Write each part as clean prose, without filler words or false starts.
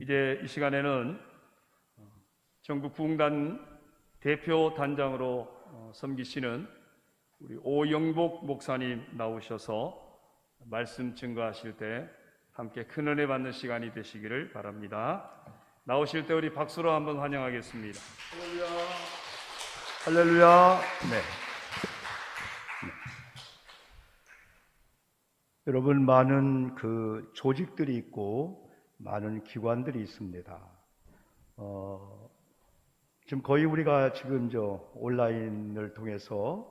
이제 이 시간에는 전국 부흥단 대표 단장으로 섬기시는 우리 오영복 목사님 나오셔서 말씀 증거하실 때 함께 큰 은혜 받는 시간이 되시기를 바랍니다. 나오실 때 우리 박수로 한번 환영하겠습니다. 할렐루야. 할렐루야. 네. 여러분, 많은 그 조직들이 있고 많은 기관들이 있습니다. 지금 거의 우리가 지금 온라인을 통해서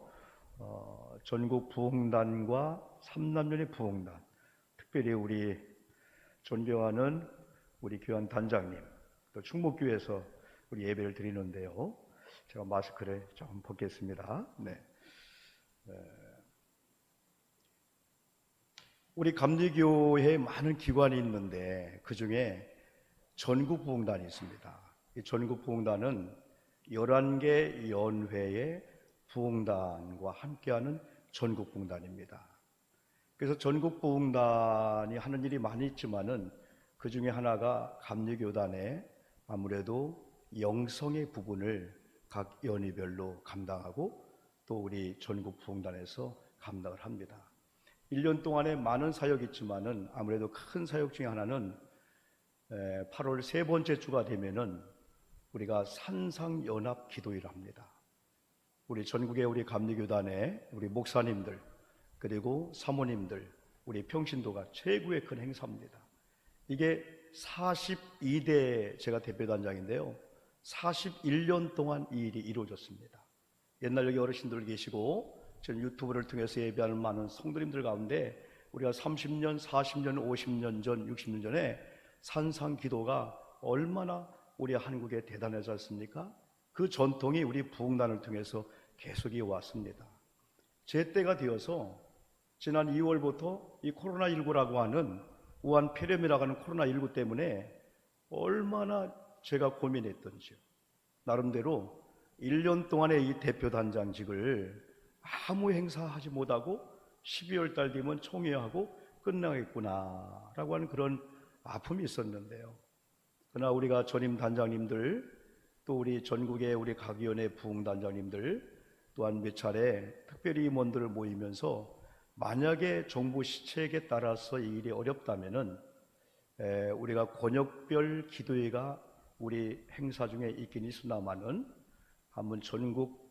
전국 부흥단과 삼남년의 부흥단, 특별히 우리 존경하는 우리 교환 단장님, 또 충목교회에서 우리 예배를 드리는데요. 제가 마스크를 좀 벗겠습니다. 네. 우리 감리교회에 많은 기관이 있는데 그 중에 전국 부흥단이 있습니다. 이 전국 부흥단은 11개 연회의 부흥단과 함께하는 전국 부흥단입니다. 그래서 전국 부흥단이 하는 일이 많이 있지만은 그 중에 하나가 감리교단의 아무래도 영성의 부분을 각 연회별로 감당하고 또 우리 전국 부흥단에서 감당을 합니다. 1년 동안에 많은 사역이 있지만은 아무래도 큰 사역 중에 하나는 8월 세 번째 주가 되면은 우리가 산상연합 기도회를 합니다. 우리 전국의 우리 감리교단의 우리 목사님들 그리고 사모님들 우리 평신도가 최고의 큰 행사입니다. 이게 42대 제가 대표단장인데요. 41년 동안 이 일이 이루어졌습니다. 옛날 여기 어르신들 계시고 지금 유튜브를 통해서 예배하는 많은 성도님들 가운데 우리가 30년, 40년, 50년 전, 60년 전에 산상기도가 얼마나 우리 한국에 대단하지 않습니까? 그 전통이 우리 부흥단을 통해서 계속 이어왔습니다. 제 때가 되어서 지난 2월부터 이 코로나19라고 하는 우한 폐렴이라고 하는 코로나19 때문에 얼마나 제가 고민했던지요. 나름대로 1년 동안의 이 대표단장직을 아무 행사하지 못하고 12월 달 되면 총회하고 끝나겠구나 라고 하는 그런 아픔이 있었는데요. 그러나 우리가 전임 단장님들 또 우리 전국의 우리 각 위원회 부흥단장님들 또한 몇 차례 특별히 임원들을 모이면서 만약에 정부 시책에 따라서 이 일이 어렵다면은 우리가 권역별 기도회가 우리 행사 중에 있긴 있으나마는 한번 전국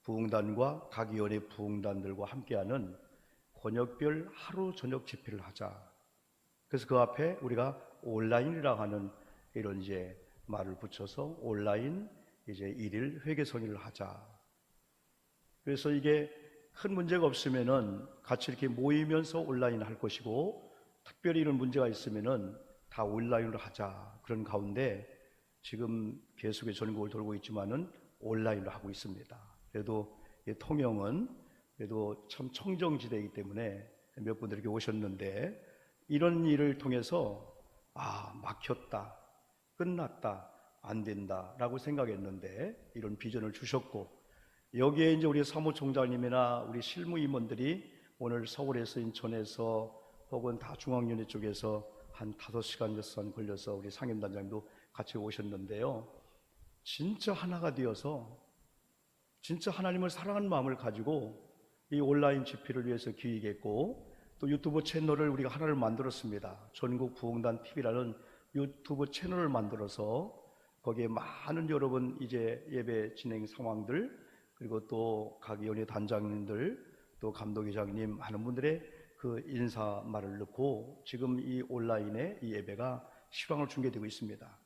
부흥단과 각 위원회 부흥단들과 함께하는 권역별 하루 저녁 집회를 하자. 그래서 그 앞에 우리가 온라인이라고 하는 이런 말을 붙여서 온라인 일일 회개성의를 하자. 그래서 이게 큰 문제가 없으면은 같이 이렇게 모이면서 온라인 할 것이고 특별히 이런 문제가 있으면은 다 온라인으로 하자. 그런 가운데 지금 계속해 전국을 돌고 있지만은 온라인으로 하고 있습니다. 그래도 통영은 그래도 참 청정지대이기 때문에 몇 분들 이렇게 오셨는데 이런 일을 통해서 막혔다, 끝났다, 안 된다라고 생각했는데 이런 비전을 주셨고 여기에 우리 사무총장님이나 우리 실무임원들이 오늘 서울에서 인천에서 혹은 다 중앙연회 쪽에서 한 5시간, 6시간 걸려서 우리 상임단장님도 같이 오셨는데요. 진짜 하나가 되어서 진짜 하나님을 사랑하는 마음을 가지고 이 온라인 집회를 위해서 기획했고 또 유튜브 채널을 우리가 하나를 만들었습니다. 전국 부흥단 TV라는 유튜브 채널을 만들어서 거기에 많은 여러분 예배 진행 상황들 그리고 또 각 연회 단장님들 또 감독회장님 많은 분들의 그 인사 말을 넣고 지금 이 온라인의 이 예배가 실황을 중계되고 있습니다.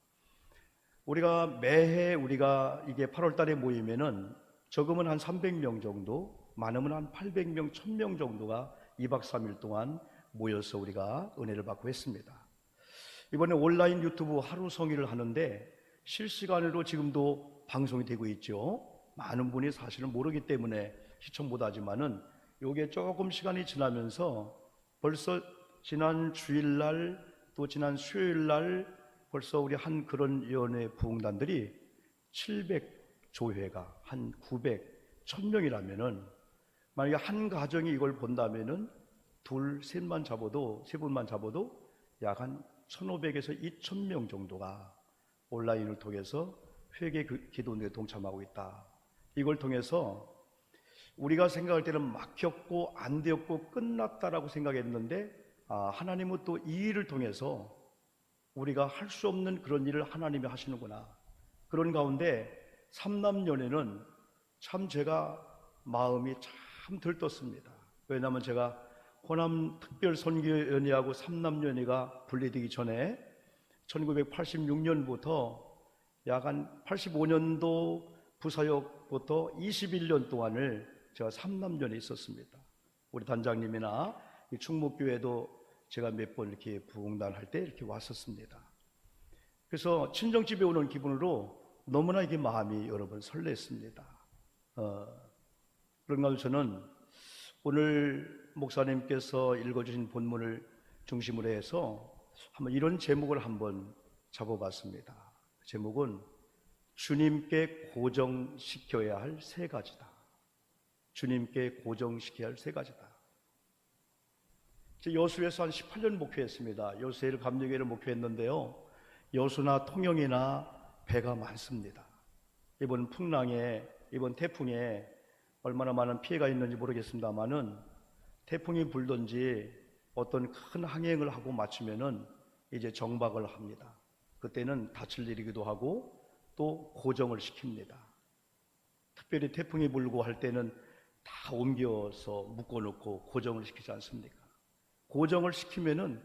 우리가 매해 우리가 이게 8월 달에 모이면은 적으면 한 300명 정도, 많으면 한 800명, 1000명 정도가 2박 3일 동안 모여서 우리가 은혜를 받고 했습니다. 이번에 온라인 유튜브 하루 성의를 하는데 실시간으로 지금도 방송이 되고 있죠. 많은 분이 사실은 모르기 때문에 시청 못하지만은 요게 조금 시간이 지나면서 벌써 지난 주일날 또 지난 수요일날 벌써 우리 한 그런 연회 부흥단들이 700조회가 한 900, 1000명이라면은 만약에 한 가정이 이걸 본다면은 둘, 셋만 잡아도, 세 분만 잡아도 약 한 1500에서 2000명 정도가 온라인을 통해서 회개 기도에 동참하고 있다. 이걸 통해서 우리가 생각할 때는 막혔고 안 되었고 끝났다라고 생각했는데 하나님은 또 이 일을 통해서 우리가 할 수 없는 그런 일을 하나님이 하시는구나. 그런 가운데 삼남연회는 참 제가 마음이 참 들떴습니다. 왜냐하면 제가 호남 특별선교연회하고 삼남연회가 분리되기 전에 1986년부터 약 한 85년도 부사역부터 21년 동안을 제가 삼남연회에 있었습니다. 우리 단장님이나 충무교회도 제가 몇 번 이렇게 부흥단할 때 이렇게 왔었습니다. 그래서 친정집에 오는 기분으로 너무나 이게 마음이 여러분 설렜습니다. 그런가 저는 오늘 목사님께서 읽어주신 본문을 중심으로 해서 한번 이런 제목을 한번 잡아봤습니다. 제목은 주님께 고정시켜야 할 세 가지다. 주님께 고정시켜야 할 세 가지다. 여수에서 한 18년 목회했습니다. 여수에를 감리교회를 목회했는데요, 여수나 통영이나 배가 많습니다. 이번 풍랑에, 이번 태풍에 얼마나 많은 피해가 있는지 모르겠습니다만은 태풍이 불든지 어떤 큰 항행을 하고 마치면은 이제 정박을 합니다. 그때는 다칠 일이기도 하고 또 고정을 시킵니다. 특별히 태풍이 불고 할 때는 다 옮겨서 묶어놓고 고정을 시키지 않습니까? 고정을 시키면은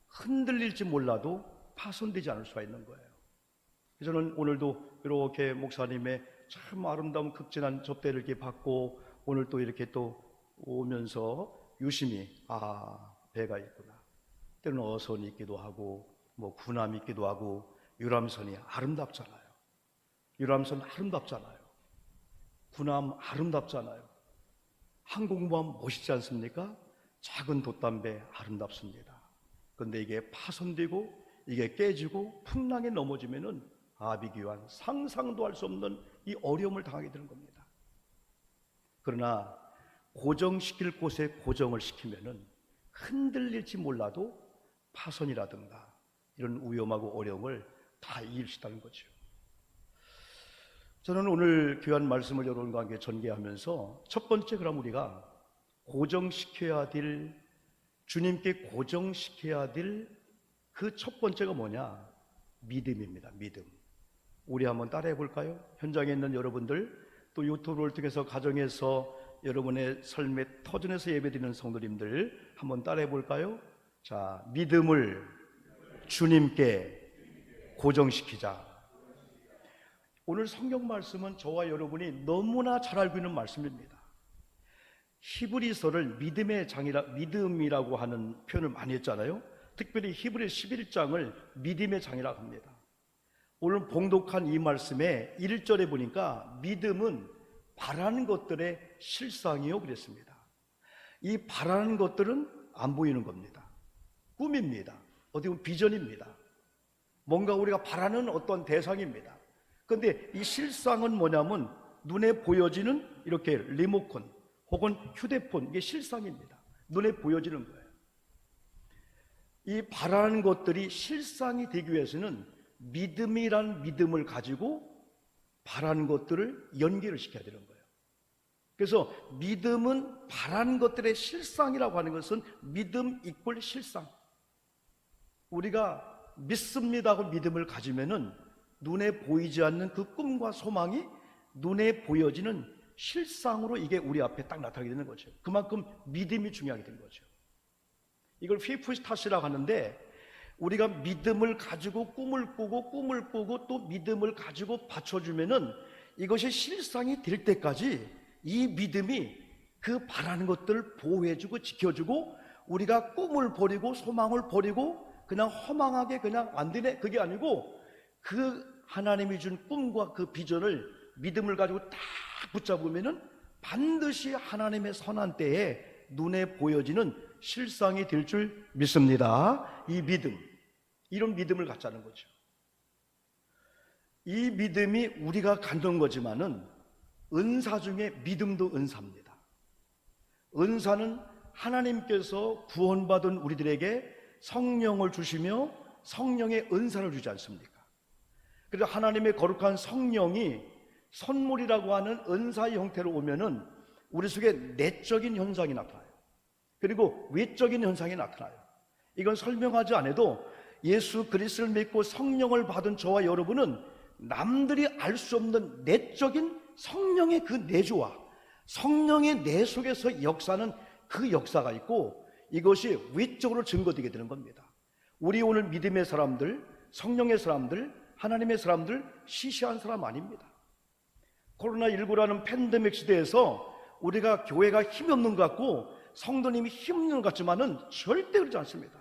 흔들릴지 몰라도 파손되지 않을 수가 있는 거예요. 저는 오늘도 이렇게 목사님의 참 아름다운 극진한 접대를 이렇게 받고 오늘 또 이렇게 또 오면서 유심히 배가 있구나. 때로는 어선이 있기도 하고 뭐 군함이 있기도 하고 유람선이 아름답잖아요. 유람선 아름답잖아요. 군함 아름답잖아요. 항공모함 멋있지 않습니까? 작은 돛담배 아름답습니다. 그런데 이게 파손되고 이게 깨지고 풍랑에 넘어지면은 아비규환 상상도 할 수 없는 이 어려움을 당하게 되는 겁니다. 그러나 고정시킬 곳에 고정을 시키면은 흔들릴지 몰라도 파손이라든가 이런 위험하고 어려움을 다 이길 수 있다는 거죠. 저는 오늘 귀한 말씀을 여러분과 함께 전개하면서 첫 번째, 그럼 우리가 고정시켜야 될, 주님께 고정시켜야 될 그 첫 번째가 뭐냐? 믿음입니다. 믿음. 우리 한번 따라해 볼까요? 현장에 있는 여러분들, 또 유튜브를 통해서 가정에서 여러분의 삶의 터전에서 예배드리는 성도님들 한번 따라해 볼까요? 자, 믿음을 주님께 고정시키자. 오늘 성경 말씀은 저와 여러분이 너무나 잘 알고 있는 말씀입니다. 히브리서를 믿음의 장이라, 믿음이라고 하는 표현을 많이 했잖아요. 특별히 히브리 11장을 믿음의 장이라고 합니다. 오늘 봉독한 이 말씀에 1절에 보니까 믿음은 바라는 것들의 실상이요 그랬습니다. 이 바라는 것들은 안 보이는 겁니다. 꿈입니다. 어떻게 보면 비전입니다. 뭔가 우리가 바라는 어떤 대상입니다. 그런데 이 실상은 뭐냐면 눈에 보여지는 이렇게 리모컨 혹은 휴대폰, 이게 실상입니다. 눈에 보여지는 거예요. 이 바라는 것들이 실상이 되기 위해서는 믿음이란 믿음을 가지고 바라는 것들을 연결을 시켜야 되는 거예요. 그래서 믿음은 바라는 것들의 실상이라고 하는 것은 믿음 이퀄 실상. 우리가 믿습니다 하고 믿음을 가지면은 눈에 보이지 않는 그 꿈과 소망이 눈에 보여지는 실상으로 이게 우리 앞에 딱 나타나게 되는 거죠. 그만큼 믿음이 중요하게 된 거죠. 이걸 페이프스타시라고 하는데, 우리가 믿음을 가지고 꿈을 꾸고 또 믿음을 가지고 받쳐주면은 이것이 실상이 될 때까지 이 믿음이 그 바라는 것들을 보호해주고 지켜주고, 우리가 꿈을 버리고 소망을 버리고 그냥 허망하게 그냥 안 되네, 그게 아니고 그 하나님이 준 꿈과 그 비전을 믿음을 가지고 딱 붙잡으면은 반드시 하나님의 선한 때에 눈에 보여지는 실상이 될 줄 믿습니다. 이 믿음, 이런 믿음을 갖자는 거죠. 이 믿음이 우리가 갖는 거지만은 은사 중에 믿음도 은사입니다. 은사는 하나님께서 구원받은 우리들에게 성령을 주시며 성령의 은사를 주지 않습니까? 그래서 하나님의 거룩한 성령이 선물이라고 하는 은사의 형태로 오면은 우리 속에 내적인 현상이 나타나요. 그리고 외적인 현상이 나타나요. 이건 설명하지 않아도 예수 그리스도를 믿고 성령을 받은 저와 여러분은 남들이 알 수 없는 내적인 성령의 그 내조와 성령의 내 속에서 역사는 그 역사가 있고, 이것이 외적으로 증거되게 되는 겁니다. 우리 오늘 믿음의 사람들, 성령의 사람들, 하나님의 사람들 시시한 사람 아닙니다. 코로나19라는 팬데믹 시대에서 우리가 교회가 힘이 없는 것 같고 성도님이 힘 없는 것 같지만은 절대 그렇지 않습니다.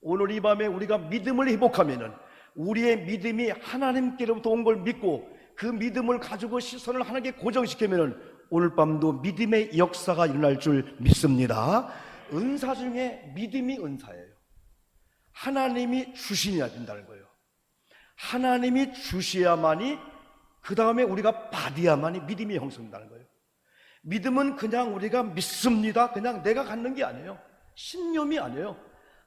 오늘 이 밤에 우리가 믿음을 회복하면은, 우리의 믿음이 하나님께로부터 온 걸 믿고 그 믿음을 가지고 시선을 하나님께 고정시키면은 오늘 밤도 믿음의 역사가 일어날 줄 믿습니다. 은사 중에 믿음이 은사예요. 하나님이 주시어야 된다는 거예요. 하나님이 주셔야만이, 그 다음에 우리가 받아야만이 믿음이 형성된다는 거예요. 믿음은 그냥 우리가 믿습니다, 그냥 내가 갖는 게 아니에요. 신념이 아니에요.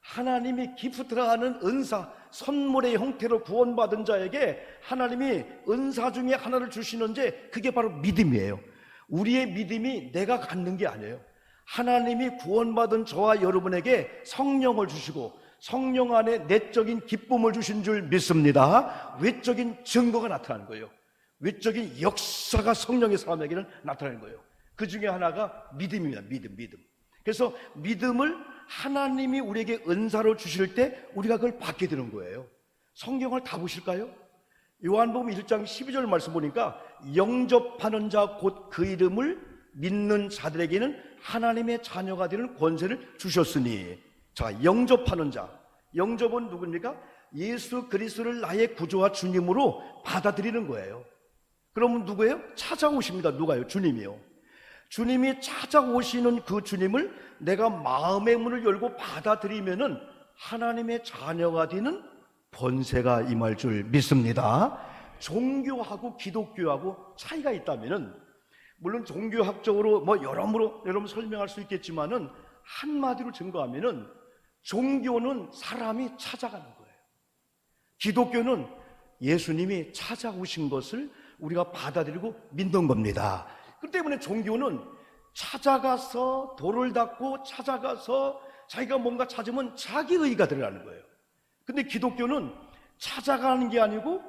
하나님이 기프트라는 은사, 선물의 형태로 구원받은 자에게 하나님이 은사 중에 하나를 주시는데 그게 바로 믿음이에요. 우리의 믿음이 내가 갖는 게 아니에요. 하나님이 구원받은 저와 여러분에게 성령을 주시고 성령 안에 내적인 기쁨을 주신 줄 믿습니다. 외적인 증거가 나타나는 거예요. 외적인 역사가 성령의 사람에게는 나타나는 거예요. 그 중에 하나가 믿음입니다. 믿음. 그래서 믿음을 하나님이 우리에게 은사로 주실 때 우리가 그걸 받게 되는 거예요. 성경을 다 보실까요? 요한복음 1장 12절 말씀 보니까 영접하는 자 곧 그 이름을 믿는 자들에게는 하나님의 자녀가 되는 권세를 주셨으니. 자, 영접하는 자, 영접은 누굽니까? 예수 그리스도를 나의 구주와 주님으로 받아들이는 거예요. 그러면 누구예요? 찾아오십니다. 누가요? 주님이요. 주님이 찾아오시는 그 주님을 내가 마음의 문을 열고 받아들이면은 하나님의 자녀가 되는 권세가 임할 줄 믿습니다. 종교하고 기독교하고 차이가 있다면은, 물론 종교학적으로 여러모로 여러분 설명할 수 있겠지만은, 한마디로 증거하면은 종교는 사람이 찾아가는 거예요. 기독교는 예수님이 찾아오신 것을 우리가 받아들이고 믿는 겁니다. 그 때문에 종교는 찾아가서 돌을 닦고 찾아가서 자기가 뭔가 찾으면 자기 의가 들어가는 거예요. 근데 기독교는 찾아가는 게 아니고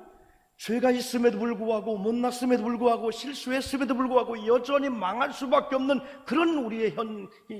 죄가 있음에도 불구하고 못났음에도 불구하고 실수했음에도 불구하고 여전히 망할 수밖에 없는 그런 우리의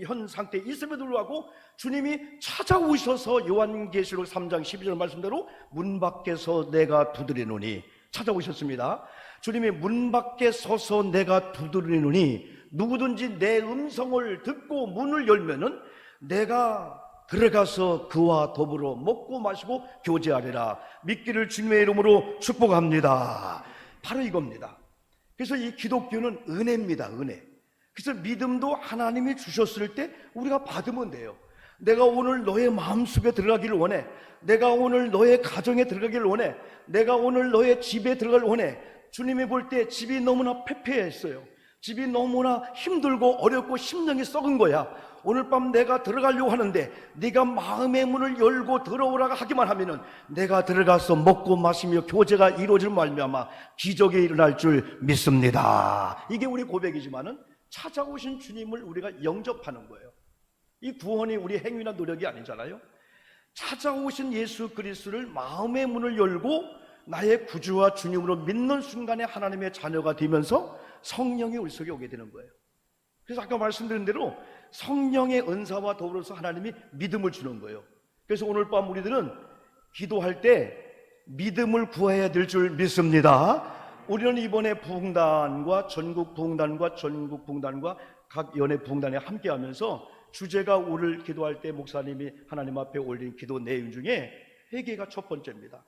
현 상태에 있음에도 불구하고 주님이 찾아오셔서 요한계시록 3장 12절 말씀대로 문 밖에서 내가 두드리노니 찾아오셨습니다. 주님이 문 밖에 서서 내가 두드리노니, 누구든지 내 음성을 듣고 문을 열면은 내가 들어가서 그와 더불어 먹고 마시고 교제하리라. 믿기를 주님의 이름으로 축복합니다. 바로 이겁니다. 그래서 이 기독교는 은혜입니다. 은혜. 그래서 믿음도 하나님이 주셨을 때 우리가 받으면 돼요. 내가 오늘 너의 마음속에 들어가기를 원해. 내가 오늘 너의 가정에 들어가기를 원해. 내가 오늘 너의 집에 들어가기를 원해. 주님이 볼 때 집이 너무나 패폐했어요. 집이 너무나 힘들고 어렵고 심령이 썩은 거야. 오늘 밤 내가 들어가려고 하는데 네가 마음의 문을 열고 들어오라고 하기만 하면은 내가 들어가서 먹고 마시며 교제가 이루어질 말미암아 기적이 일어날 줄 믿습니다. 이게 우리 고백이지만은 찾아오신 주님을 우리가 영접하는 거예요. 이 구원이 우리 행위나 노력이 아니잖아요. 찾아오신 예수 그리스도를 마음의 문을 열고 나의 구주와 주님으로 믿는 순간에 하나님의 자녀가 되면서 성령이 우리 속에 오게 되는 거예요. 그래서 아까 말씀드린 대로 성령의 은사와 더불어서 하나님이 믿음을 주는 거예요. 그래서 오늘 밤 우리들은 기도할 때 믿음을 구해야 될 줄 믿습니다. 우리는 이번에 부흥단과 전국 부흥단과 각 연회 부흥단에 함께 하면서 주제가 오늘 기도할 때 목사님이 하나님 앞에 올린 기도 내용 중에 회개가 첫 번째입니다.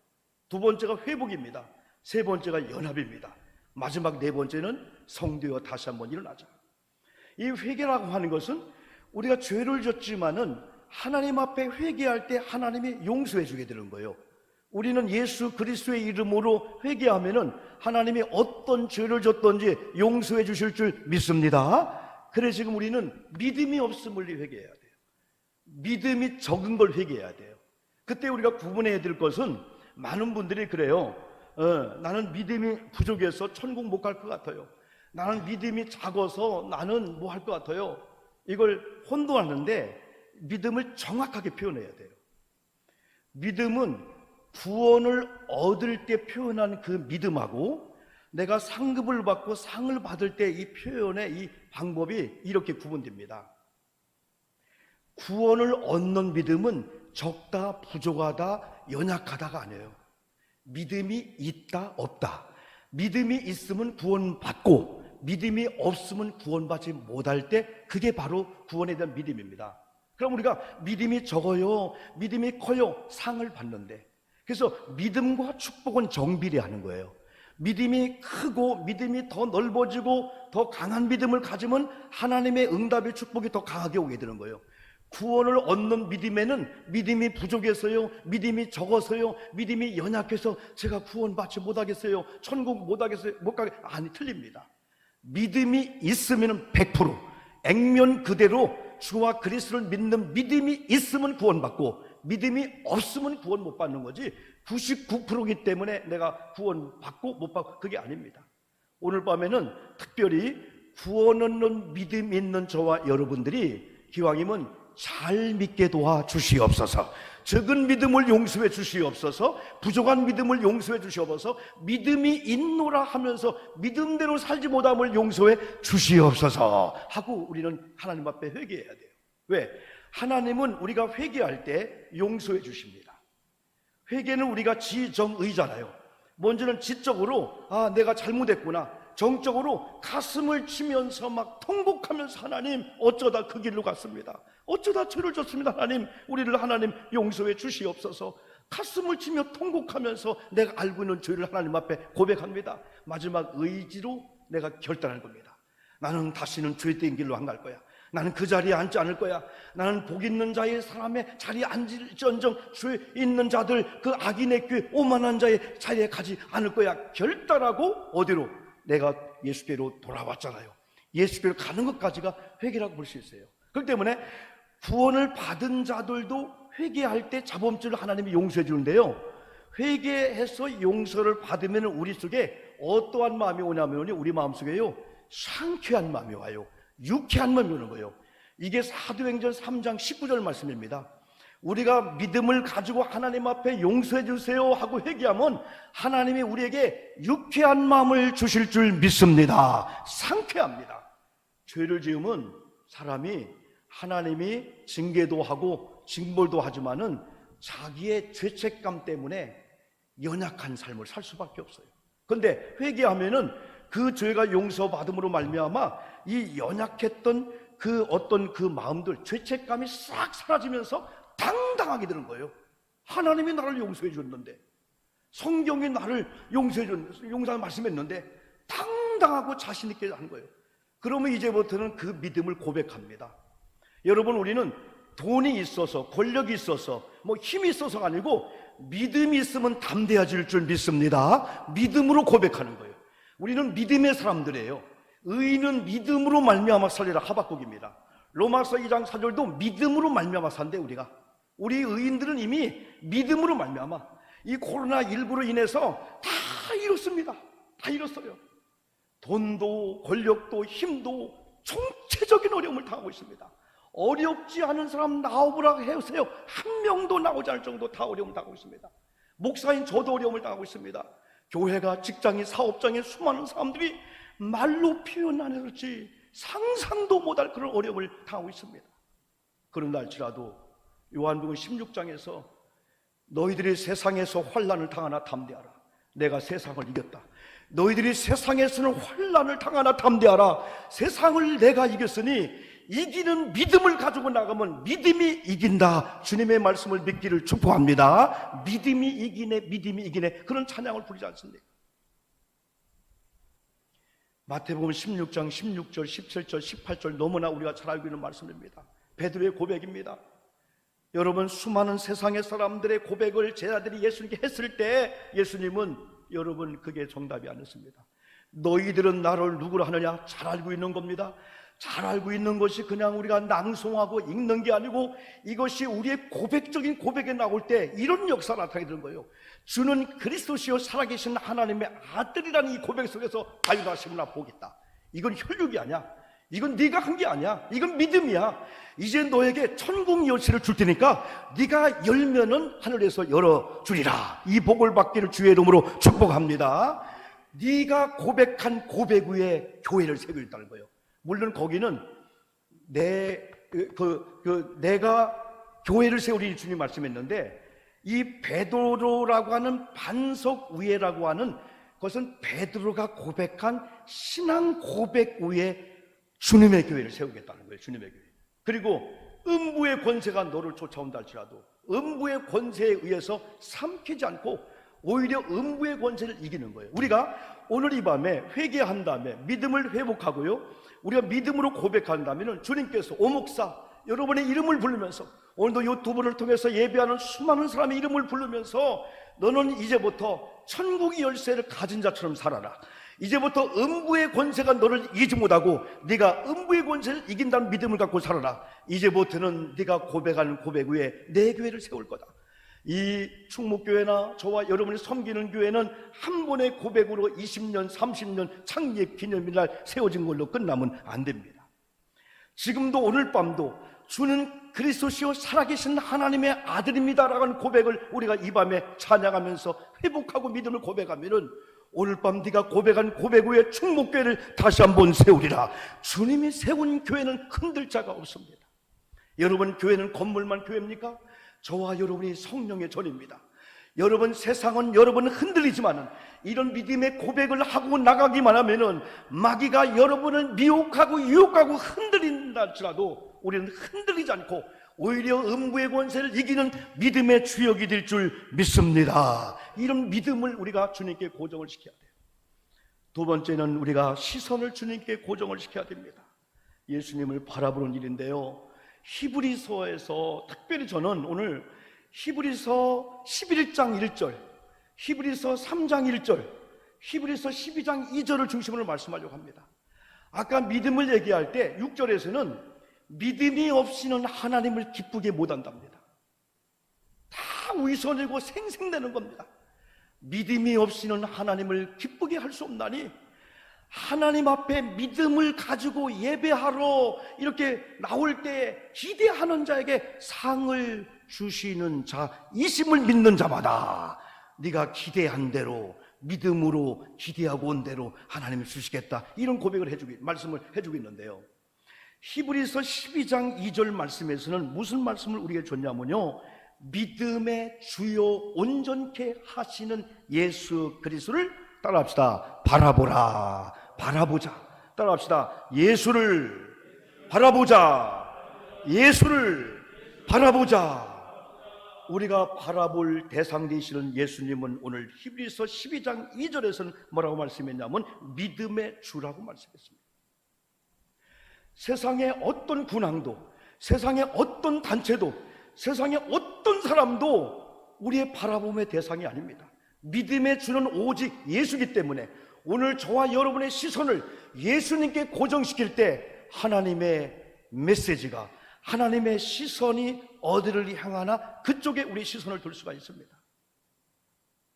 두 번째가 회복입니다. 세 번째가 연합입니다. 마지막 네 번째는 성도여 다시 한번 일어나자. 이 회개라고 하는 것은 우리가 죄를 졌지만은 하나님 앞에 회개할 때 하나님이 용서해 주게 되는 거예요. 우리는 예수 그리스도의 이름으로 회개하면은 하나님이 어떤 죄를 졌든지 용서해 주실 줄 믿습니다. 그래서 지금 우리는 믿음이 없음을 회개해야 돼요. 믿음이 적은 걸 회개해야 돼요. 그때 우리가 구분해야 될 것은, 많은 분들이 그래요. 나는 믿음이 부족해서 천국 못 갈 것 같아요. 나는 믿음이 작아서 나는 뭐 할 것 같아요. 이걸 혼동하는데, 믿음을 정확하게 표현해야 돼요. 믿음은 구원을 얻을 때 표현한 그 믿음하고 내가 상급을 받고 상을 받을 때 이 표현의 이 방법이 이렇게 구분됩니다. 구원을 얻는 믿음은 적다, 부족하다, 연약하다가 아니에요. 믿음이 있다, 없다. 믿음이 있으면 구원받고 믿음이 없으면 구원받지 못할 때, 그게 바로 구원에 대한 믿음입니다. 그럼 우리가 믿음이 적어요, 믿음이 커요, 상을 받는데, 그래서 믿음과 축복은 정비례하는 거예요. 믿음이 크고 믿음이 더 넓어지고 더 강한 믿음을 가지면 하나님의 응답의 축복이 더 강하게 오게 되는 거예요. 구원을 얻는 믿음에는 믿음이 부족해서요, 믿음이 적어서요, 믿음이 연약해서 제가 구원받지 못하겠어요, 천국 못하겠어요, 못 가게, 아니, 틀립니다. 믿음이 있으면 100% 액면 그대로 주와 그리스도를 믿는 믿음이 있으면 구원받고, 믿음이 없으면 구원 못 받는 거지, 99%이기 때문에 내가 구원받고 못 받고, 그게 아닙니다. 오늘 밤에는 특별히 구원 얻는 믿음 있는 저와 여러분들이 기왕이면 잘 믿게 도와 주시옵소서. 적은 믿음을 용서해 주시옵소서. 부족한 믿음을 용서해 주시옵소서. 믿음이 있노라 하면서 믿음대로 살지 못함을 용서해 주시옵소서 하고 우리는 하나님 앞에 회개해야 돼요. 왜? 하나님은 우리가 회개할 때 용서해 주십니다. 회개는 우리가 지정의잖아요. 먼저는 지적으로 내가 잘못했구나, 정적으로 가슴을 치면서 막 통곡하면서, 하나님 어쩌다 그 길로 갔습니다, 어쩌다 죄를 졌습니다, 하나님 우리를 하나님 용서해 주시옵소서. 가슴을 치며 통곡하면서 내가 알고 있는 죄를 하나님 앞에 고백합니다. 마지막 의지로 내가 결단할 겁니다. 나는 다시는 죄된 길로 안 갈 거야. 나는 그 자리에 앉지 않을 거야. 나는 복 있는 자의 사람의 자리에 앉을지언정 죄 있는 자들, 그 악인의 꾀 오만한 자의 자리에 가지 않을 거야. 결단하고 어디로? 내가 예수께로 돌아왔잖아요. 예수께로 가는 것까지가 회개라고 볼 수 있어요. 그렇기 때문에 구원을 받은 자들도 회개할 때 자범죄를 하나님이 용서해 주는데요, 회개해서 용서를 받으면 우리 속에 어떠한 마음이 오냐면, 우리 마음속에요 상쾌한 마음이 와요. 유쾌한 마음이 오는 거예요. 이게 사도행전 3장 19절 말씀입니다. 우리가 믿음을 가지고 하나님 앞에 용서해 주세요 하고 회개하면 하나님이 우리에게 유쾌한 마음을 주실 줄 믿습니다. 상쾌합니다. 죄를 지으면 사람이, 하나님이 징계도 하고 징벌도 하지만은 자기의 죄책감 때문에 연약한 삶을 살 수밖에 없어요. 그런데 회개하면은 그 죄가 용서받음으로 말미암아 이 연약했던 그 어떤 그 마음들, 죄책감이 싹 사라지면서 당당하게 되는 거예요. 하나님이 나를 용서해 줬는데, 성경이 나를 용서해 줬는데, 용서를 말씀했는데 당당하고 자신 있게 하는 거예요. 그러면 이제부터는 그 믿음을 고백합니다. 여러분, 우리는 돈이 있어서, 권력이 있어서, 뭐 힘이 있어서가 아니고 믿음이 있으면 담대해질 줄 믿습니다. 믿음으로 고백하는 거예요. 우리는 믿음의 사람들이에요. 의인은 믿음으로 말미암아 살리라, 하박국입니다. 로마서 2장 4절도 믿음으로 말미암아 산대. 우리 의인들은 이미 믿음으로 말미암아 이 코로나19로 인해서 다 잃었습니다. 다 잃었어요. 돈도 권력도 힘도 총체적인 어려움을 당하고 있습니다. 어렵지 않은 사람 나오라고 해주세요. 한 명도 나오지 않을 정도 다 어려움을 당하고 있습니다. 목사인 저도 어려움을 당하고 있습니다. 교회가, 직장이, 사업장에 수많은 사람들이 말로 표현 안 해서지 상상도 못할 그런 어려움을 당하고 있습니다. 그런다 할지라도 요한복음 16장에서 너희들이 세상에서 환난을 당하나 담대하라. 내가 세상을 이겼다. 너희들이 세상에서는 환난을 당하나 담대하라. 세상을 내가 이겼으니 이기는 믿음을 가지고 나가면 믿음이 이긴다. 주님의 말씀을 믿기를 축복합니다. 믿음이 이기네, 믿음이 이기네. 그런 찬양을 부르지 않습니까? 마태복음 16장 16절, 17절, 18절 너무나 우리가 잘 알고 있는 말씀입니다. 베드로의 고백입니다. 여러분, 수많은 세상의 사람들의 고백을 제자들이 예수님께 했을 때 예수님은 여러분 그게 정답이 아니었습니다. 너희들은 나를 누구라 하느냐? 잘 알고 있는 겁니다. 잘 알고 있는 것이 그냥 우리가 낭송하고 읽는 게 아니고 이것이 우리의 고백적인 고백에 나올 때 이런 역사가 나타나게 되는 거예요. 주는 그리스도시요 살아계신 하나님의 아들이라는 이 고백 속에서 발견하심을 나 보겠다. 이건 혈육이 아니야. 이건 네가 한 게 아니야. 이건 믿음이야. 이제 너에게 천국 열쇠를 줄 테니까 네가 열면은 하늘에서 열어주리라. 이 복을 받기를 주의 이름으로 축복합니다. 네가 고백한 고백 위에 교회를 세우고 있다는 거예요. 물론 거기는 내가 교회를 세우리니 주님 말씀했는데, 이 베드로라고 하는 반석 위에라고 하는 그것은 베드로가 고백한 신앙 고백 위에 주님의 교회를 세우겠다는 거예요. 주님의 교회. 그리고 음부의 권세가 너를 쫓아온다 할지라도 음부의 권세에 의해서 삼키지 않고 오히려 음부의 권세를 이기는 거예요. 우리가 오늘 이 밤에 회개한 다음에 믿음을 회복하고요, 우리가 믿음으로 고백한다면 주님께서 오목사 여러분의 이름을 부르면서, 오늘도 유튜브를 통해서 예배하는 수많은 사람의 이름을 부르면서 너는 이제부터 천국의 열쇠를 가진 자처럼 살아라. 이제부터 음부의 권세가 너를 이기지 못하고 네가 음부의 권세를 이긴다는 믿음을 갖고 살아라. 이제부터는 네가 고백하는 고백 위에 내 교회를 세울 거다. 이 충목교회나 저와 여러분이 섬기는 교회는 한 번의 고백으로 20년, 30년 창립 기념일날 세워진 걸로 끝나면 안 됩니다. 지금도 오늘 밤도 주는 그리스도시요 살아계신 하나님의 아들입니다라고 하는 고백을 우리가 이 밤에 찬양하면서 회복하고 믿음을 고백하면은 오늘 밤 네가 고백한 고백 위에 충목교회를 다시 한번 세우리라. 주님이 세운 교회는 흔들 자가 없습니다. 여러분, 교회는 건물만 교회입니까? 저와 여러분이 성령의 전입니다. 여러분, 세상은 여러분을 흔들리지만은 이런 믿음의 고백을 하고 나가기만 하면은 마귀가 여러분을 미혹하고 유혹하고 흔들린다 할지라도 우리는 흔들리지 않고 오히려 음부의 권세를 이기는 믿음의 주역이 될 줄 믿습니다. 이런 믿음을 우리가 주님께 고정을 시켜야 돼요. 두 번째는 우리가 시선을 주님께 고정을 시켜야 됩니다. 예수님을 바라보는 일인데요, 히브리서에서 특별히 저는 오늘 히브리서 11장 1절, 히브리서 3장 1절, 히브리서 12장 2절을 중심으로 말씀하려고 합니다. 아까 믿음을 얘기할 때 6절에서는 믿음이 없이는 하나님을 기쁘게 못한답니다. 다 위선이고 생생되는 겁니다. 믿음이 없이는 하나님을 기쁘게 할 수 없나니 하나님 앞에 믿음을 가지고 예배하러 이렇게 나올 때 기대하는 자에게 상을 주시는 자이심을 믿는 자마다 네가 기대한 대로 믿음으로 기대하고 온 대로 하나님이 주시겠다, 이런 고백을 말씀을 해주고 있는데요, 히브리서 12장 2절 말씀에서는 무슨 말씀을 우리에게 줬냐면요, 믿음의 주요 온전케 하시는 예수 그리스도를 따라합시다. 바라보라. 바라보자. 따라합시다. 예수를 바라보자. 예수를 바라보자. 우리가 바라볼 대상 되시는 예수님은 오늘 히브리서 12장 2절에서는 뭐라고 말씀했냐면 믿음의 주라고 말씀했습니다. 세상의 어떤 군왕도, 세상의 어떤 단체도, 세상의 어떤 사람도 우리의 바라봄의 대상이 아닙니다. 믿음의 주는 오직 예수이기 때문에 오늘 저와 여러분의 시선을 예수님께 고정시킬 때 하나님의 메시지가, 하나님의 시선이 어디를 향하나 그쪽에 우리 시선을 둘 수가 있습니다.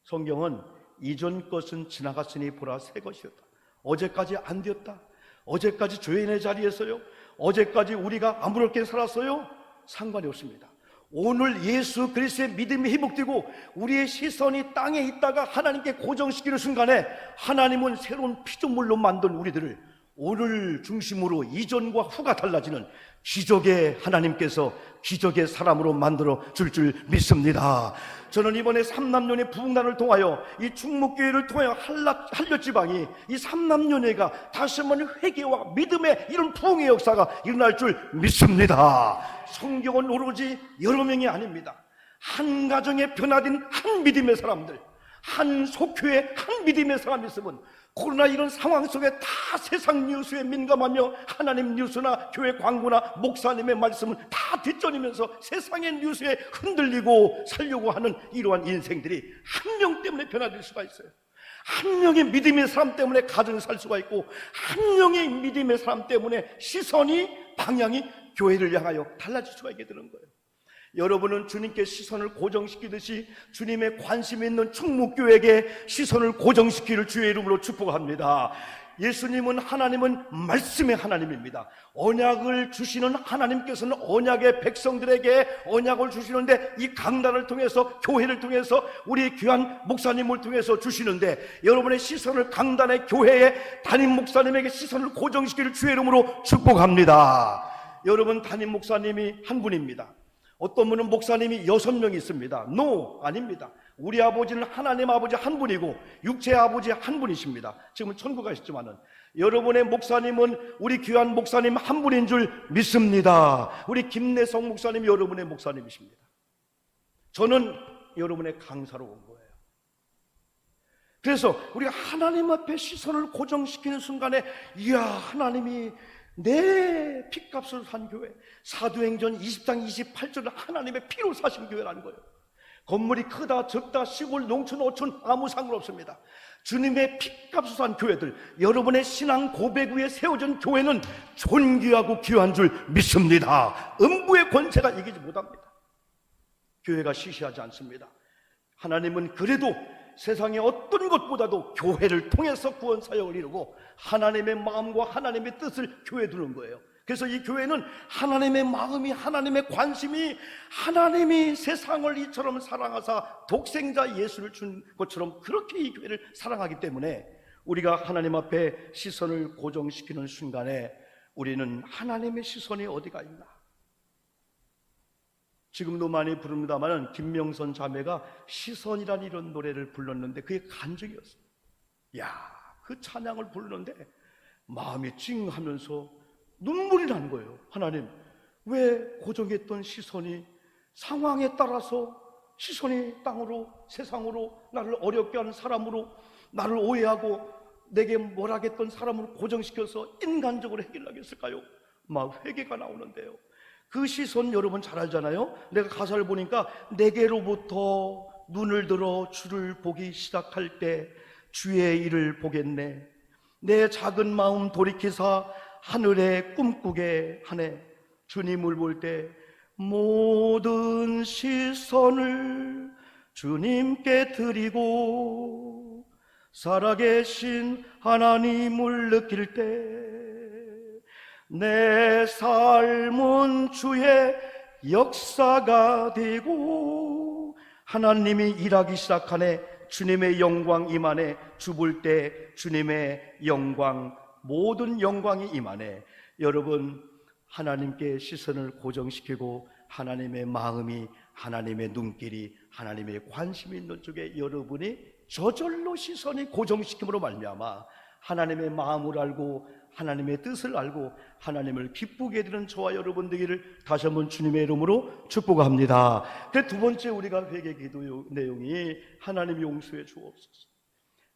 성경은 이전 것은 지나갔으니 보라 새 것이었다. 어제까지 안 되었다. 어제까지 죄인의 자리에서요, 어제까지 우리가 아무렇게 살았어요, 상관이 없습니다. 오늘 예수 그리스도의 믿음이 회복되고 우리의 시선이 땅에 있다가 하나님께 고정시키는 순간에 하나님은 새로운 피조물로 만든 우리들을 오늘 중심으로 이전과 후가 달라지는 기적의 하나님께서 기적의 사람으로 만들어 줄 믿습니다. 저는 이번에 삼남연회 부흥단을 통하여 이 충목교회를 통하여 한려지방이 이 삼남연회가 다시 한번 회개와 믿음의 이런 부흥의 역사가 일어날 줄 믿습니다. 성경은 오로지 여러 명이 아닙니다. 한 가정에 변화된 한 믿음의 사람들, 한 속교에 한 믿음의 사람이 있으면 코로나 이런 상황 속에 다 세상 뉴스에 민감하며 하나님 뉴스나 교회 광고나 목사님의 말씀을 다 뒷전이면서 세상의 뉴스에 흔들리고 살려고 하는 이러한 인생들이 한 명 때문에 변화될 수가 있어요. 한 명의 믿음의 사람 때문에 가정을 살 수가 있고, 한 명의 믿음의 사람 때문에 시선이, 방향이 교회를 향하여 달라질 수가 있게 되는 거예요. 여러분은 주님께 시선을 고정시키듯이 주님의 관심 있는 충무교회에게 시선을 고정시키기를 주의 이름으로 축복합니다. 예수님은, 하나님은 말씀의 하나님입니다. 언약을 주시는 하나님께서는 언약의 백성들에게 언약을 주시는데, 이 강단을 통해서, 교회를 통해서, 우리 귀한 목사님을 통해서 주시는데, 여러분의 시선을 강단의 교회에 담임 목사님에게 시선을 고정시키기를 주의 이름으로 축복합니다. 여러분, 담임 목사님이 한 분입니다. 어떤 분은 목사님이 6명 있습니다. 아닙니다. 우리 아버지는 하나님 아버지 한 분이고 육체의 아버지 한 분이십니다. 지금은 천국 가셨지만은, 여러분의 목사님은 우리 귀한 목사님 한 분인 줄 믿습니다. 우리 김내성 목사님이 여러분의 목사님이십니다. 저는 여러분의 강사로 온 거예요. 그래서 우리가 하나님 앞에 시선을 고정시키는 순간에, 이야, 하나님이 내 피값을 산 교회, 사도행전 20장 28절은 하나님의 피로 사신 교회라는 거예요. 건물이 크다 적다 시골 농촌 어촌 아무 상관없습니다. 주님의 피값을 산 교회들, 여러분의 신앙 고백 위에 세워진 교회는 존귀하고 귀한 줄 믿습니다. 음부의 권세가 이기지 못합니다. 교회가 시시하지 않습니다. 하나님은 그래도 세상의 어떤 것보다도 교회를 통해서 구원 사역을 이루고 하나님의 마음과 하나님의 뜻을 교회에 두는 거예요. 그래서 이 교회는 하나님의 마음이, 하나님의 관심이, 하나님이 세상을 이처럼 사랑하사 독생자 예수를 준 것처럼 그렇게 이 교회를 사랑하기 때문에, 우리가 하나님 앞에 시선을 고정시키는 순간에 우리는 하나님의 시선이 어디가 있나, 지금도 많이 부릅니다만 김명선 자매가 시선이라는 이런 노래를 불렀는데 그게 간증이었어요. 야, 그 찬양을 부르는데 마음이 찡하면서 눈물이 나는 거예요. 하나님, 왜 고정했던 시선이 상황에 따라서 시선이 땅으로, 세상으로, 나를 어렵게 하는 사람으로, 나를 오해하고 내게 뭐라겠던 사람으로 고정시켜서 인간적으로 해결하겠을까요? 막 회개가 나오는데요. 그 시선 여러분 잘 알잖아요. 내가 가사를 보니까, 내게로부터 눈을 들어 주를 보기 시작할 때 주의 일을 보겠네. 내 작은 마음 돌이키사 하늘에 꿈꾸게 하네. 주님을 볼 때 모든 시선을 주님께 드리고 살아계신 하나님을 느낄 때 내 삶은 주의 역사가 되고 하나님이 일하기 시작하네. 주님의 영광 임하네. 주 볼 때 주님의 영광, 모든 영광이 임하네. 여러분, 하나님께 시선을 고정시키고 하나님의 마음이, 하나님의 눈길이, 하나님의 관심이 있는 쪽에 여러분이 저절로 시선이 고정시킴으로 말미암아 하나님의 마음을 알고 하나님의 뜻을 알고 하나님을 기쁘게 해드리는 저와 여러분 되기를 다시 한번 주님의 이름으로 축복합니다. 그 두 번째 우리가 회개 기도 내용이 하나님 용서해 주옵소서.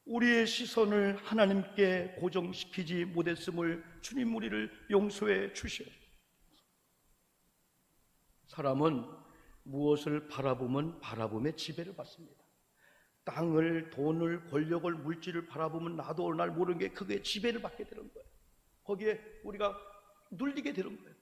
우리의 시선을 하나님께 고정시키지 못했음을 주님 우리를 용서해 주시옵소서. 사람은 무엇을 바라보면 바라봄의 지배를 받습니다. 땅을, 돈을, 권력을, 물질을 바라보면 나도 어느 날 모르는 게 그게 지배를 받게 되는 거예요. 거기에 우리가 눌리게 되는 거예요.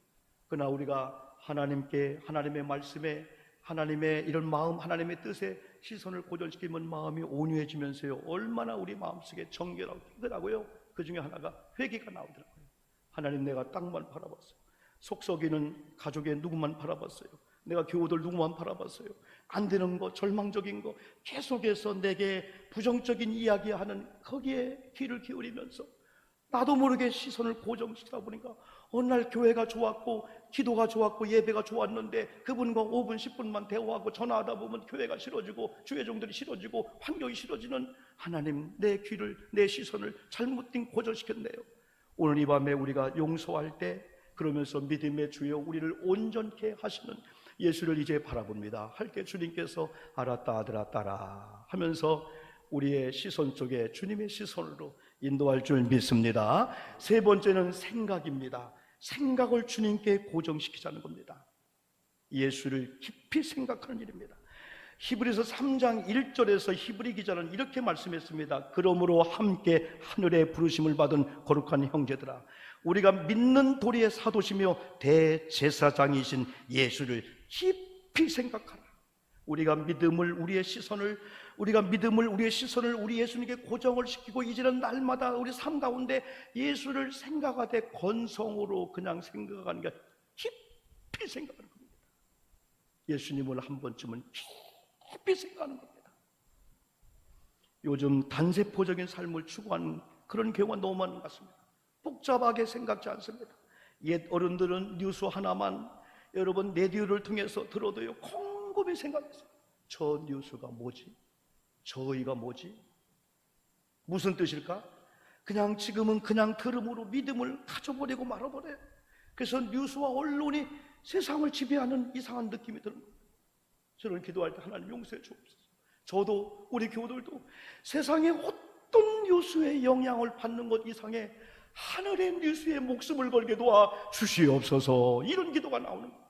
그러나 우리가 하나님께, 하나님의 말씀에, 하나님의 이런 마음, 하나님의 뜻에 시선을 고정시키면 마음이 온유해지면서요, 얼마나 우리 마음속에 정결하고 깨끗하고요, 그 중에 하나가 회개가 나오더라고요. 하나님, 내가 땅만 바라봤어요. 속썩이는 가족의 누구만 바라봤어요. 내가 교우들 누구만 바라봤어요. 안 되는 거, 절망적인 거 계속해서 내게 부정적인 이야기하는 거기에 귀를 기울이면서 나도 모르게 시선을 고정시키다 보니까 어느 날 교회가 좋았고 기도가 좋았고 예배가 좋았는데 그분과 5분 10분만 대화하고 전화하다 보면 교회가 싫어지고 주의 종들이 싫어지고 환경이 싫어지는, 하나님, 내 귀를, 내 시선을 잘못된 고정시켰네요. 오늘 이 밤에 우리가 용서할 때 그러면서 믿음의 주여 우리를 온전케 하시는 예수를 이제 바라봅니다. 할게 주님께서 알았다 아들아 따라 하면서 우리의 시선 속에 주님의 시선으로 인도할 줄 믿습니다. 세 번째는 생각입니다. 생각을 주님께 고정시키자는 겁니다. 예수를 깊이 생각하는 일입니다. 히브리서 3장 1절에서 히브리 기자는 이렇게 말씀했습니다. 그러므로 함께 하늘의 부르심을 받은 거룩한 형제들아, 우리가 믿는 도리의 사도시며 대제사장이신 예수를 깊이 생각하라. 우리가 믿음을 우리의 시선을 우리 예수님께 고정을 시키고 이제는 날마다 우리 삶 가운데 예수를 생각하되 건성으로 그냥 생각하는 게 깊이 생각하는 겁니다. 예수님을 한 번쯤은 깊이 생각하는 겁니다. 요즘 단세포적인 삶을 추구하는 그런 경우가 너무 많은 것 같습니다. 복잡하게 생각지 않습니다. 옛 어른들은 뉴스 하나만 여러분 라디오를 통해서 들어도요 곰곰이 생각했어요. 저 뉴스가 뭐지? 저희가 뭐지? 무슨 뜻일까? 그냥 지금은 그냥 들음으로 믿음을 가져버리고 말아버려요. 그래서 뉴스와 언론이 세상을 지배하는 이상한 느낌이 드는 거예요. 저는 기도할 때 하나님 용서해 주옵소서. 저도 우리 교우들도 세상의 어떤 뉴스의 영향을 받는 것 이상에 하늘의 뉴스에 목숨을 걸게 도와 주시옵소서. 이런 기도가 나오는 거예요.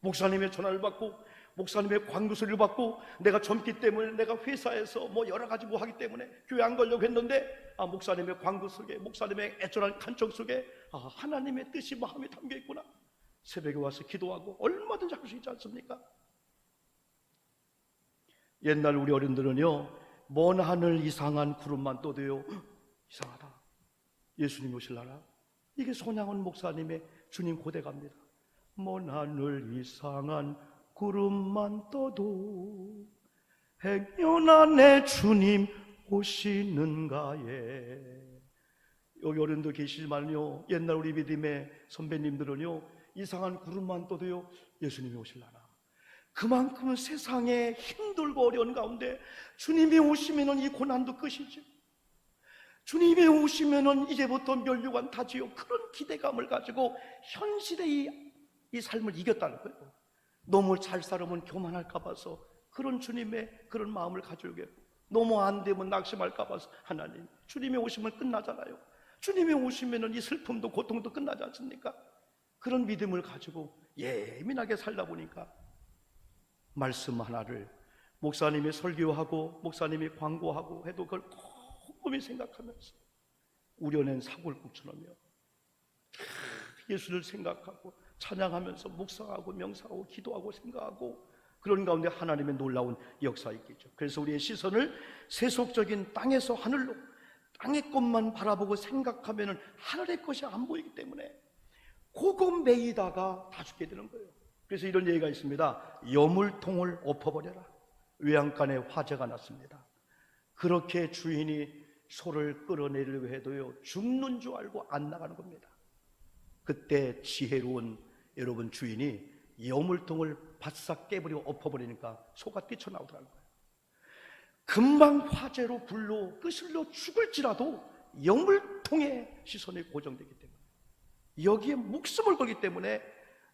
목사님의 전화를 받고 목사님의 광고소리를 받고 내가 젊기 때문에 내가 회사에서 뭐 여러 가지 뭐 하기 때문에 교회 안 가려고 했는데 목사님의 광고 속에 목사님의 애절한 간청 속에 하나님의 뜻이 마음에 담겨 있구나. 새벽에 와서 기도하고 얼마든지 할 수 있지 않습니까? 옛날 우리 어른들은요 먼 하늘 이상한 구름만 떠도요 이상하다, 예수님 오실라나? 이게 손양원 목사님의 주님 고백합니다. 먼 하늘 이상한 구름만 떠도 백년안에 주님 오시는가에. 여기 어른도 계시지만요 옛날 우리 믿음의 선배님들은요 이상한 구름만 떠도요 예수님이 오실라나. 그만큼 세상에 힘들고 어려운 가운데 주님이 오시면은 이 고난도 끝이죠. 주님이 오시면은 이제부터 멸류관 타지요. 그런 기대감을 가지고 현실의 이 삶을 이겼다는 거예요. 너무 잘 살으면 교만할까 봐서 그런 주님의 그런 마음을 가지고 있고, 너무 안 되면 낙심할까 봐서 하나님 주님이 오시면 끝나잖아요. 주님이 오시면은 이 슬픔도 고통도 끝나지 않습니까? 그런 믿음을 가지고 예민하게 살다 보니까 말씀 하나를 목사님이 설교하고 목사님이 광고하고 해도 그걸 꼼꼼히 생각하면서 우려낸 사골국처럼요 예수를 생각하고 찬양하면서 묵상하고 명상하고 기도하고 생각하고 그런 가운데 하나님의 놀라운 역사 있겠죠. 그래서 우리의 시선을 세속적인 땅에서 하늘로, 땅의 것만 바라보고 생각하면 하늘의 것이 안 보이기 때문에 그거 매이다가 다 죽게 되는 거예요. 그래서 이런 얘기가 있습니다. 여물통을 엎어버려라. 외양간에 화재가 났습니다. 그렇게 주인이 소를 끌어내려고 해도요 죽는 줄 알고 안 나가는 겁니다. 그때 지혜로운 여러분 주인이 여물통을 바싹 깨버리고 엎어버리니까 소가 뛰쳐나오더라는 거예요. 금방 화재로 불로 끄실러 죽을지라도 여물통에 시선이 고정되기 때문에 여기에 목숨을 걸기 때문에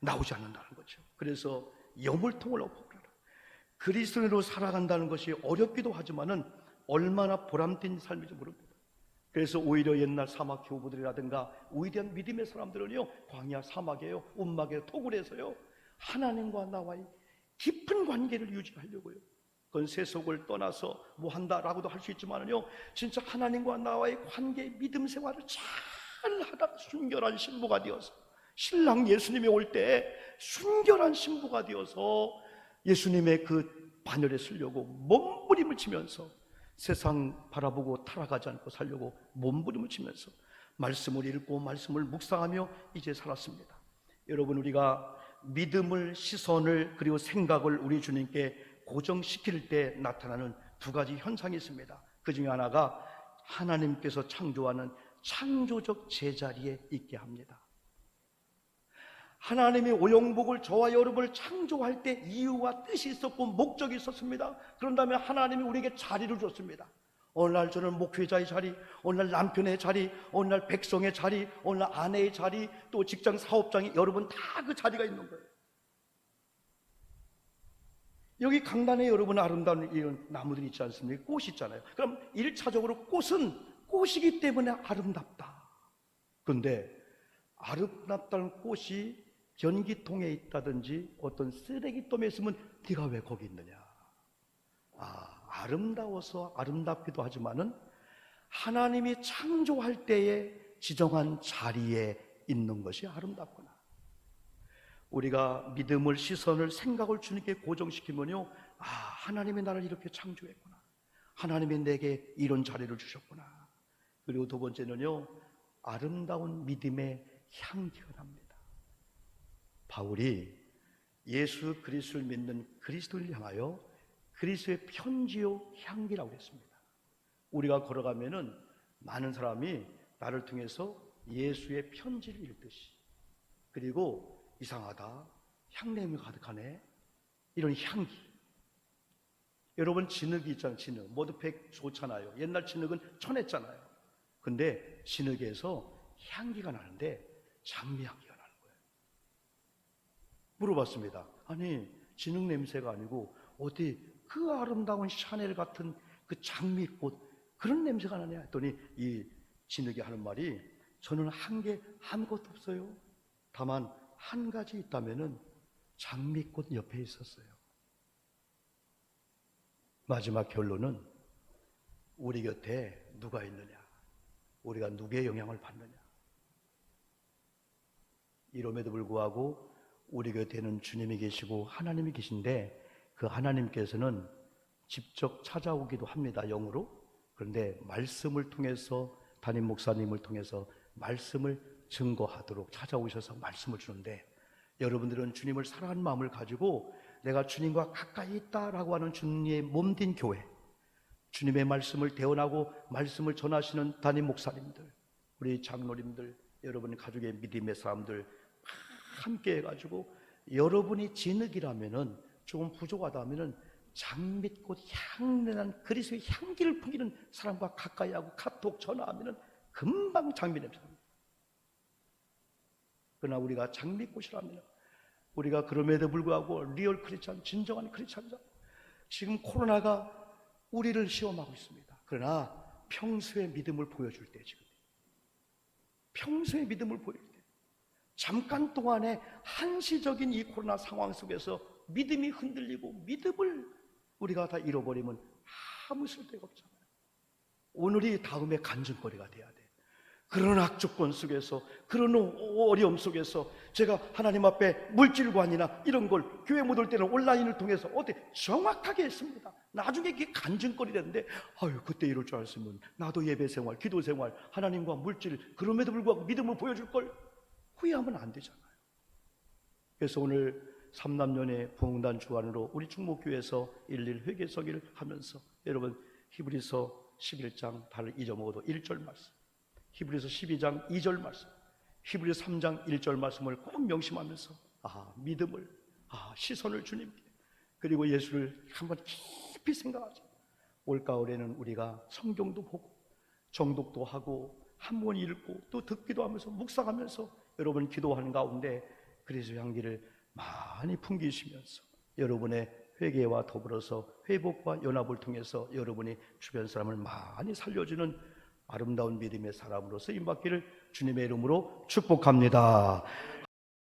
나오지 않는다는 거죠. 그래서 여물통을 엎어버려라. 그리스도인으로 살아간다는 것이 어렵기도 하지만은 얼마나 보람된 삶인지 모릅니다. 그래서 오히려 옛날 사막 교부들이라든가 위대한 믿음의 사람들은요 광야 사막에요 움막에 토굴에서요 하나님과 나와의 깊은 관계를 유지하려고요. 그건 세속을 떠나서 뭐 한다라고도 할 수 있지만은요 진짜 하나님과 나와의 관계 믿음 생활을 잘 하다가 순결한 신부가 되어서 신랑 예수님이 올 때 순결한 신부가 되어서 예수님의 그 반열에 쓰려고 몸부림을 치면서 세상 바라보고 타락하지 않고 살려고 몸부림을 치면서 말씀을 읽고 말씀을 묵상하며 이제 살았습니다. 여러분 우리가 믿음을 시선을 그리고 생각을 우리 주님께 고정시킬 때 나타나는 두 가지 현상이 있습니다. 그 중에 하나가 하나님께서 창조하는 창조적 제자리에 있게 합니다. 하나님이 오영복을 저와 여러분을 창조할 때 이유와 뜻이 있었고 목적이 있었습니다. 그런 다음에 하나님이 우리에게 자리를 줬습니다. 어느 날 저는 목회자의 자리, 어느 날 남편의 자리, 어느 날 백성의 자리, 어느 날 아내의 자리, 또 직장 사업장이 여러분 다 그 자리가 있는 거예요. 여기 강단에 여러분 아름다운 이런 나무들이 있지 않습니까? 꽃이 있잖아요. 그럼 1차적으로 꽃은 꽃이기 때문에 아름답다. 그런데 아름답다는 꽃이 변기통에 있다든지 어떤 쓰레기통에 있으면 네가 왜 거기 있느냐? 아름다워서 아름답기도 하지만은 하나님이 창조할 때에 지정한 자리에 있는 것이 아름답구나. 우리가 믿음을, 시선을, 생각을 주님께 고정시키면요, 하나님이 나를 이렇게 창조했구나. 하나님이 내게 이런 자리를 주셨구나. 그리고 두 번째는요, 아름다운 믿음의 향기가 납니다. 바울이 예수 그리스도를 믿는 그리스도를 향하여 그리스도의 편지요 향기라고 했습니다. 우리가 걸어가면은 많은 사람이 나를 통해서 예수의 편지를 읽듯이, 그리고 이상하다, 향냄이 가득하네, 이런 향기. 여러분 진흙이 있잖아요. 진흙 모두 100 좋잖아요. 옛날 진흙은 천했잖아요. 근데 진흙에서 향기가 나는데 장미 향기가 나는 거예요. 물어봤습니다. 아니 진흙 냄새가 아니고 어디 그 아름다운 샤넬 같은 그 장미꽃 그런 냄새가 나냐 했더니 이 진흙이 하는 말이, 저는 한 게 아무것도 없어요. 다만 한 가지 있다면은 장미꽃 옆에 있었어요. 마지막 결론은 우리 곁에 누가 있느냐, 우리가 누구의 영향을 받느냐. 이럼에도 불구하고 우리 곁에는 주님이 계시고 하나님이 계신데, 그 하나님께서는 직접 찾아오기도 합니다, 영으로. 그런데 말씀을 통해서, 담임 목사님을 통해서 말씀을 증거하도록 찾아오셔서 말씀을 주는데, 여러분들은 주님을 사랑하는 마음을 가지고 내가 주님과 가까이 있다라고 하는 주님의 몸된 교회, 주님의 말씀을 대언하고 말씀을 전하시는 담임 목사님들, 우리 장로님들, 여러분 가족의 믿음의 사람들 함께 해가지고, 여러분이 진흙이라면은 조금 부족하다면은 장미꽃 향내난 그리스도의 향기를 풍기는 사람과 가까이 하고 카톡 전화하면은 금방 장미 냄새 납니다. 그러나 우리가 장미꽃이라면, 우리가 그럼에도 불구하고 리얼 크리스찬, 진정한 크리스찬이다. 지금 코로나가 우리를 시험하고 있습니다. 그러나 평소의 믿음을 보여줄 때, 지금 평소의 믿음을 보여줄 때, 잠깐 동안의 한시적인 이 코로나 상황 속에서 믿음이 흔들리고 믿음을 우리가 다 잃어버리면 아무 쓸데가 없잖아요. 오늘이 다음에 간증거리가 돼야 돼. 그런 악조건 속에서, 그런 어려움 속에서 제가 하나님 앞에 물질관이나 이런 걸 교회 못 올 때는 온라인을 통해서 어떻게 정확하게 했습니다. 나중에 이게 간증거리 됐는데, 그때 이럴 줄 알았으면 나도 예배생활, 기도생활, 하나님과 물질, 그럼에도 불구하고 믿음을 보여줄 걸 후회하면 안 되잖아요. 그래서 오늘 삼남년의 부흥단 주관으로 우리 충목교회에서 일일 회개서기를 하면서, 여러분 히브리서 11장 다를 잊어먹어도 1절 말씀, 히브리서 12장 2절 말씀, 히브리서 3장 1절 말씀을 꼭 명심하면서 믿음을, 시선을 주님께, 그리고 예수를 한번 깊이 생각하자. 올가을에는 우리가 성경도 보고 정독도 하고 한 번 읽고 또 듣기도 하면서 묵상하면서 여러분 기도하는 가운데 그리스도의 향기를 많이 풍기시면서 여러분의 회개와 더불어서 회복과 연합을 통해서 여러분이 주변 사람을 많이 살려주는 아름다운 믿음의 사람으로서 임받기를 주님의 이름으로 축복합니다.